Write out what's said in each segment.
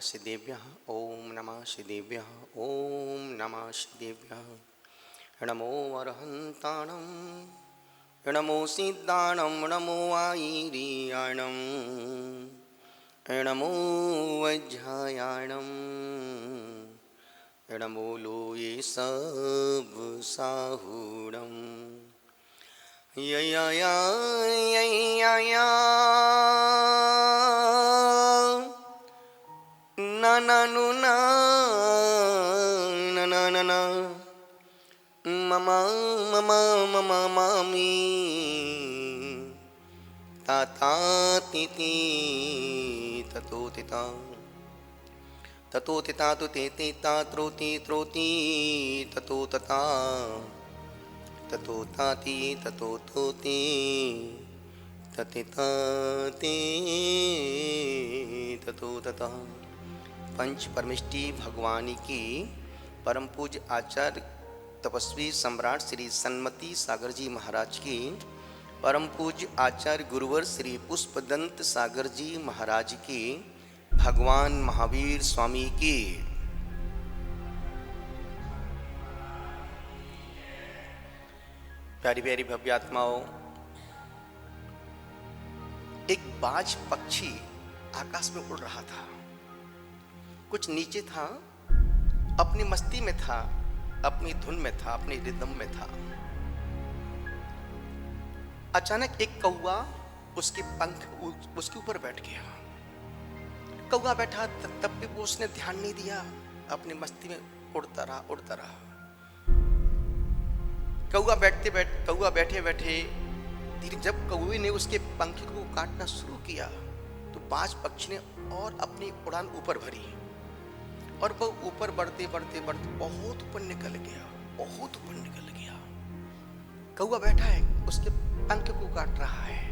श्रीदेव्यः ओम नमः श्रीदेव्यः ओम नमः श्रीदेव्यः। नमो अरहन्ताणं नमो सिद्धाणं नमो आयिरियाणं नमो वज्रायाणं नमो लोये सब साहुणं या ना ना नु ना ना ना ना ना ममा ममा ममा मामी ताता तिति ततो तिता ततो तिता तु ते तिता त्रोति त्रोति ततो तता ततो ताति ततो तोति ततिता ते ततो तता। पंच परमिष्टि भगवानी की परम पूज्य आचार्य तपस्वी सम्राट श्री सन्मति सागर जी महाराज की परम पूज्य आचार्य गुरुवर श्री पुष्पदंत सागर जी महाराज की भगवान महावीर स्वामी की प्यारी प्यारी भव्य आत्माओं। एक बाज पक्षी आकाश में उड़ रहा था, कुछ नीचे था, अपनी मस्ती में था, अपनी धुन में था, अपनी रिदम में था। अचानक एक कौवा उसके पंख उसके ऊपर बैठ गया। कौवा बैठा तब भी उसने ध्यान नहीं दिया, अपनी मस्ती में उड़ता रहा। कौवा बैठे बैठे धीरे जब कौवे ने उसके पंख को काटना शुरू किया तो बाज पक्षी ने और अपनी उड़ान ऊपर भरी और वह ऊपर बढ़ते बहुत ऊपर निकल गया। कौवा बैठा है, उसके पंख को काट रहा है।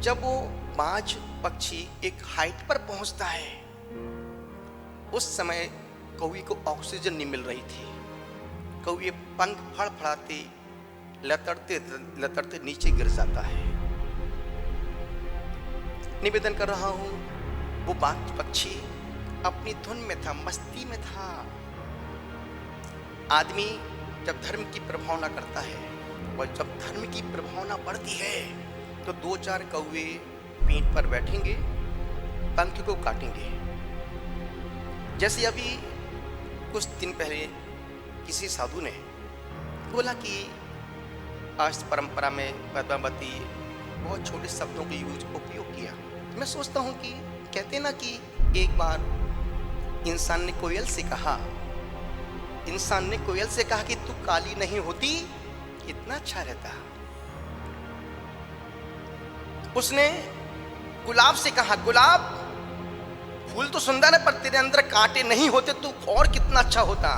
जब वो बाज पक्षी एक हाइट पर पहुंचता है, उस समय कौवे को ऑक्सीजन नहीं मिल रही थी। कौवे पंख फड़फड़ाते लतड़ते नीचे गिर जाता है। निवेदन कर रहा हूं, वो बाज पक्षी अपनी धुन में था, मस्ती में था। आदमी जब धर्म की प्रभावना करता है और जब धर्म की प्रभावना बढ़ती है तो दो चार कौवे पीठ पर बैठेंगे, पंख को काटेंगे। जैसे अभी कुछ दिन पहले किसी साधु ने बोला कि आज परंपरा में पद्मावती बहुत छोटे शब्दों का उपयोग किया। मैं सोचता हूं कि कहते ना कि एक बार इंसान ने कोयल से कहा कि तू काली नहीं होती कितना अच्छा रहता। उसने गुलाब से कहा, गुलाब फूल तो सुंदर है पर तेरे अंदर कांटे नहीं होते, तू और कितना अच्छा होता।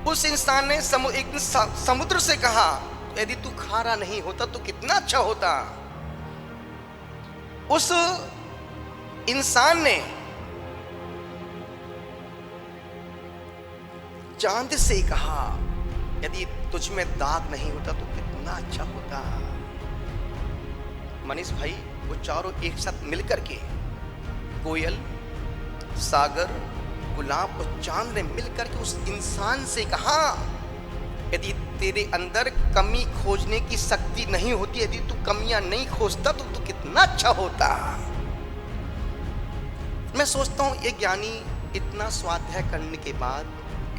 उस इंसान ने एक दिन समुद्र से कहा, यदि तू खारा नहीं होता तो कितना अच्छा होता। उस इंसान ने चांद से कहा, यदि तुझ में दाग नहीं होता तो कितना अच्छा होता। मनीष भाई वो चारों एक साथ मिलकर के, कोयल, सागर, गुलाब और चांद ने मिलकर के उस इंसान से कहा, यदि तेरे अंदर कमी खोजने की शक्ति नहीं होती, यदि तू कमियां नहीं खोजता तो तू कितना अच्छा होता। मैं सोचता हूं ये ज्ञानी इतना स्वाध्याय करने के बाद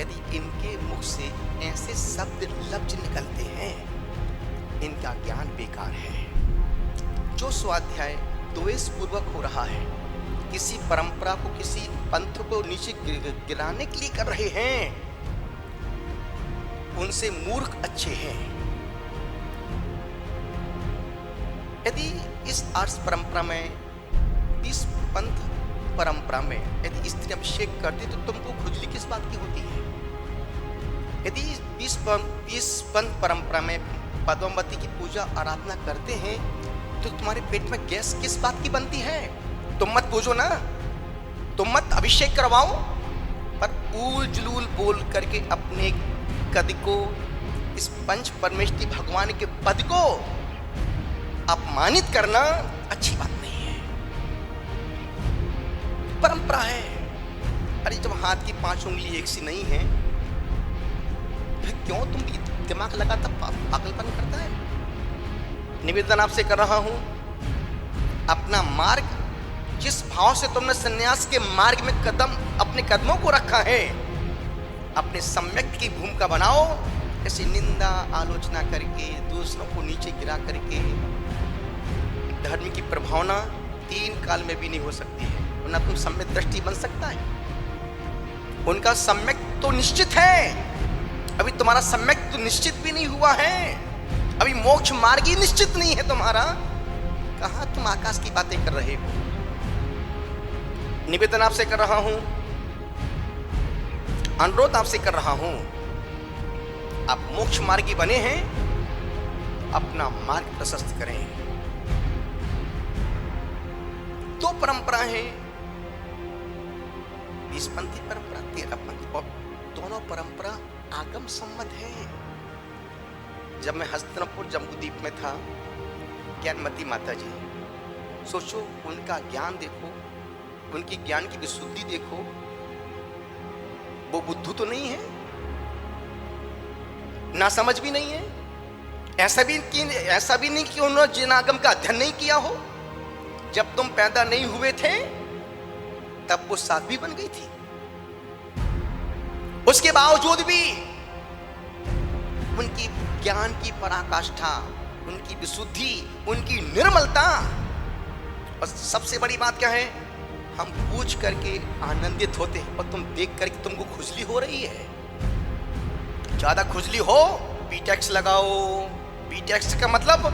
यदि इनके मुख से ऐसे शब्द लफ्ज निकलते हैं, इनका ज्ञान बेकार है। जो स्वाध्याय द्वेष पूर्वक हो रहा है, किसी परंपरा को, किसी पंथ को नीचे गिराने के लिए कर रहे हैं, उनसे मूर्ख अच्छे हैं। यदि इस आर्ष परंपरा में, इस पंथ परंपरा में यदि स्त्री अभिषेक करती तो तुमको खुजली किस बात की होती है? यदि इस पंथ परंपरा में पद्मावती की पूजा आराधना करते हैं तो तुम्हारे पेट में गैस किस बात की बनती है? तुम मत पूजो ना, तुम मत अभिषेक करवाओ, पर ऊल जुलूल बोल करके अपने कद को, इस पंच परमेष्टि भगवान के पद को अपमानित करना अच्छी बात नहीं है। परंपरा है। अरे जब हाथ की 5 उंगली एक सी नहीं है, फिर क्यों तुम दिमाग लगाता पागलपन करता है? निवेदन आपसे कर रहा हूं, अपना मार्ग, जिस भाव से तुमने सन्यास के मार्ग में अपने कदमों को रखा है, अपने सम्यक की भूमिका बनाओ। ऐसी निंदा आलोचना करके, दूसरों को नीचे गिरा करके धर्म की प्रभावना 3 काल में भी नहीं हो सकती है। वरना तुम सम्यक दृष्टि बन सकता है। उनका सम्यक तो निश्चित है, अभी तुम्हारा सम्यक तो निश्चित भी नहीं हुआ है। अभी मोक्ष मार्ग ही निश्चित नहीं है तुम्हारा। कहां तुम आकाश की बातें कर रहे हो? निवेदन आपसे कर रहा हूं, अनुरोध आपसे कर रहा हूं, आप मोक्ष मार्गी बने हैं, अपना मार्ग प्रशस्त करें। 2 परंपरा है, 20पंथी परंपरा, 13पंथी, और दोनों परंपरा आगम सम्मत है। जब मैं हस्तिनापुर जम्बूद्वीप में था, ज्ञानमती माता जी, सोचो उनका ज्ञान देखो, उनकी ज्ञान की विशुद्धि देखो। वो बुद्धू तो नहीं है, ना समझ भी नहीं है। ऐसा भी नहीं कि उन्होंने जिन आगम का अध्ययन नहीं किया हो। जब तुम पैदा नहीं हुए थे तब वो साध्वी बन गई थी। उसके बावजूद भी उनकी ज्ञान की पराकाष्ठा, उनकी विशुद्धि, उनकी निर्मलता, और सबसे बड़ी बात क्या है, हम पूछ करके आनंदित होते हैं, और तुम देख करके तुमको खुजली हो रही है। ज्यादा खुजली हो, बीटेक्स लगाओ। बीटेक्स का मतलब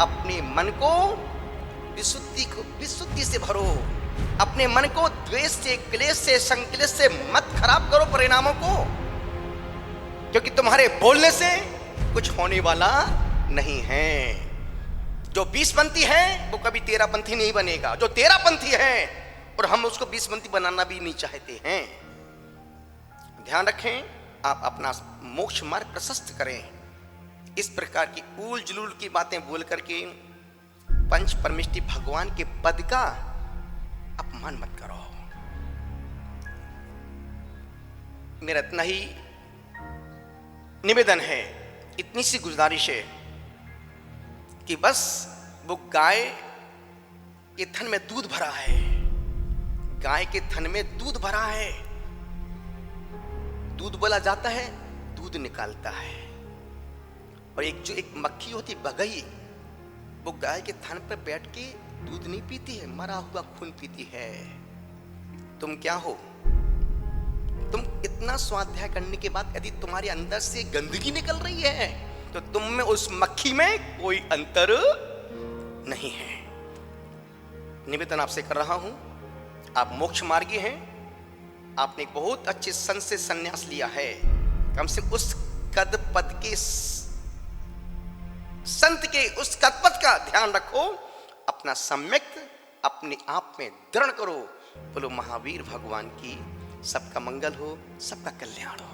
अपने मन को विशुद्धि से भरो। अपने मन को द्वेष से, क्लेश से, संक्लेश से मत खराब करो परिणामों को, क्योंकि तुम्हारे बोलने से कुछ होने वाला नहीं है। जो 20पंथी है वो कभी 13पंथी नहीं बनेगा। जो 13पंथी है, और हम उसको 20पंथी बनाना भी नहीं चाहते हैं। ध्यान रखें, आप अपना मोक्ष मार्ग प्रशस्त करें। इस प्रकार की ऊल जुलूल की बातें बोल करके पंच परमेष्टि भगवान के पद का अपमान मत करो। मेरा इतना ही निवेदन है, इतनी सी गुजारिश है कि बस वो गाय के थन में दूध भरा है, गाय के थन में दूध भरा है, दूध बोला जाता है, दूध निकालता है। और एक मक्खी होती बगई, वो गाय के थन पर बैठ के दूध नहीं पीती है, मरा हुआ खून पीती है। तुम क्या हो? तुम इतना स्वाध्याय करने के बाद यदि तुम्हारे अंदर से गंदगी निकल रही है, तो तुम में उस मक्खी में कोई अंतर नहीं है। निवेदन आपसे कर रहा हूं, आप मोक्ष मार्गी हैं, आपने एक बहुत अच्छे संत से संन्यास लिया है। कम से उस कद पद के संत के उस कद पद का ध्यान रखो, अपना सम्यक अपने आप में दृढ़ करो। बोलो महावीर भगवान की सबका मंगल हो, सबका कल्याण हो।